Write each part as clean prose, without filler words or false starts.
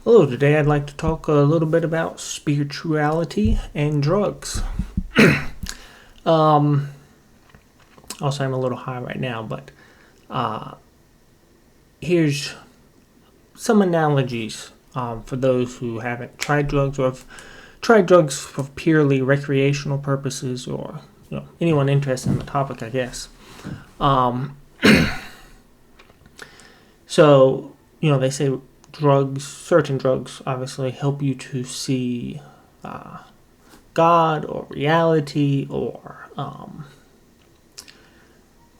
Hello, today I'd like to talk a little bit about spirituality and drugs. um, Also, I'm a little high right now, but here's some analogies for those who haven't tried drugs or have tried drugs for purely recreational purposes, or anyone interested in the topic, I guess. Um, so, they say certain drugs obviously help you to see God or reality or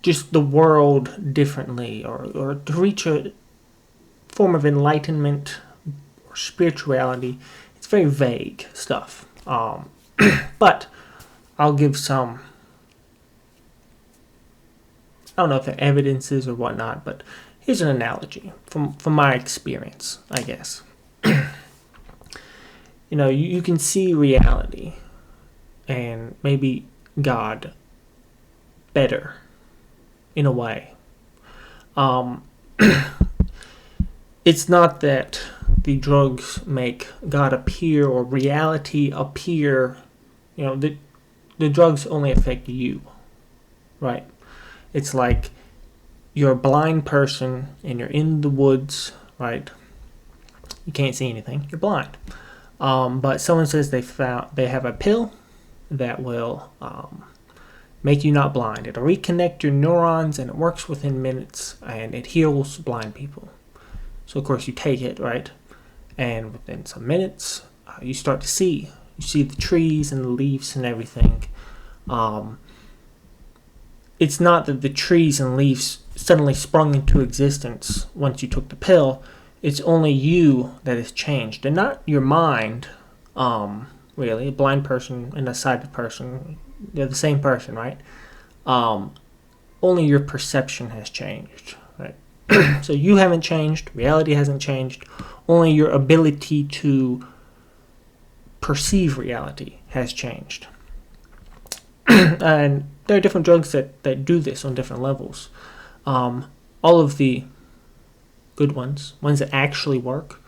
just the world differently, or to reach a form of enlightenment or spirituality. It's very vague stuff. But I'll give some, I don't know if they're evidences or whatnot, but here's an analogy from my experience, I guess. You can see reality and maybe God better in a way. It's not that the drugs make God appear or reality appear. The drugs only affect you, right? It's like you're a blind person and you're in the woods, right? You can't see anything. You're blind. But someone says they have a pill that will make you not blind. It'll reconnect your neurons and it works within minutes and it heals blind people. So of course you take it, right? And within some minutes you start to see. You see the trees and the leaves and everything. It's not that the trees and leaves suddenly sprung into existence once you took the pill. It's only you that has changed, and not your mind. Really, a blind person and a sighted person, they're the same person, right? Only your perception has changed, right? So you haven't changed, reality hasn't changed, only your ability to perceive reality has changed. And there are different drugs that do this on different levels. All of the good ones that actually work,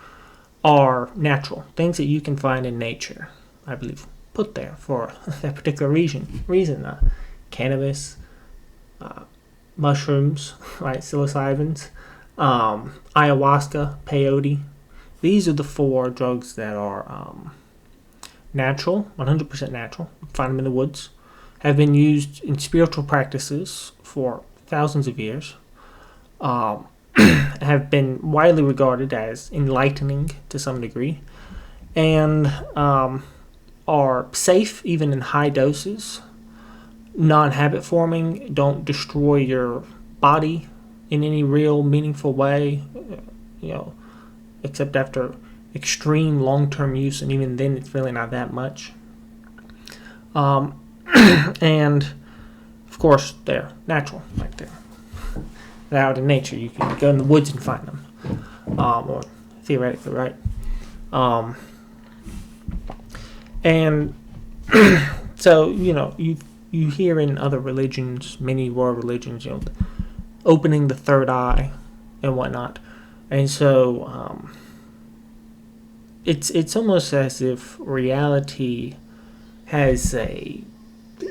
are natural. Things that you can find in nature, I believe, put there for that particular reason. Cannabis, mushrooms, right, psilocybins, ayahuasca, peyote. These are the 4 drugs that are natural, 100% natural. Find them in the woods. Have been used in spiritual practices for thousands of years. Have been widely regarded as enlightening to some degree, and are safe even in high doses, non-habit forming, don't destroy your body in any real meaningful way, except after extreme long-term use, and even then it's really not that much. And of course they're natural, like they're out in nature. You can go in the woods and find them, or theoretically, right? And so you hear in other religions, many world religions, opening the third eye and whatnot, and so it's almost as if reality has a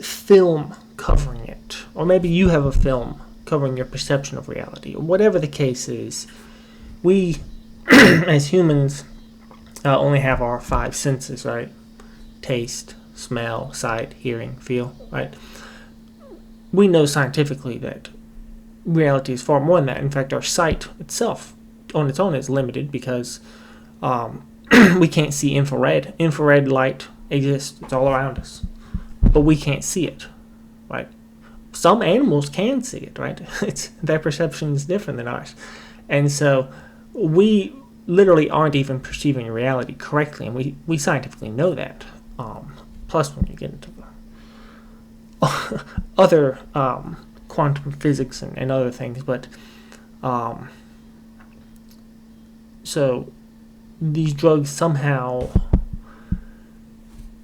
film covering it, or maybe you have a film covering your perception of reality, or whatever the case is. We, as humans, only have our 5 senses, right? Taste, smell, sight, hearing, feel, right? We know scientifically that reality is far more than that. In fact, our sight itself, on its own, is limited because we can't see infrared. Infrared light exists. It's all around us. But we can't see it, right? Some animals can see it, right? Their perception is different than ours. And so we literally aren't even perceiving reality correctly, and we scientifically know that. Plus, when you get into other quantum physics and other things, but so these drugs somehow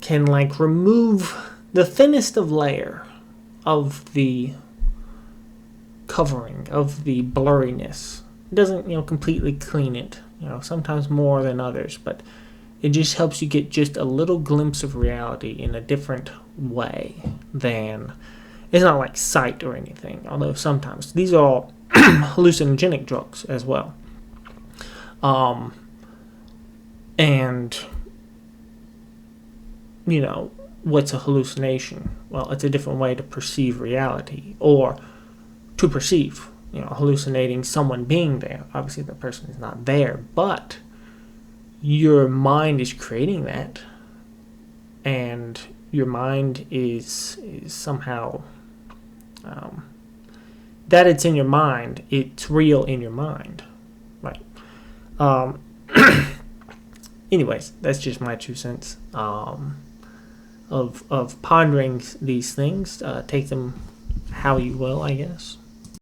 can remove the thinnest of layer of the covering, of the blurriness doesn't, completely clean it. Sometimes more than others, but it just helps you get just a little glimpse of reality in a different way than, it's not like sight or anything, although sometimes these are all hallucinogenic drugs as well. And what's a hallucination? Well, it's a different way to perceive reality, or to perceive, hallucinating someone being there. Obviously the person is not there, but your mind is creating that, and your mind is somehow, that it's in your mind, it's real in your mind, right? Anyways, that's just my 2 cents of pondering these things. Take them how you will, I guess.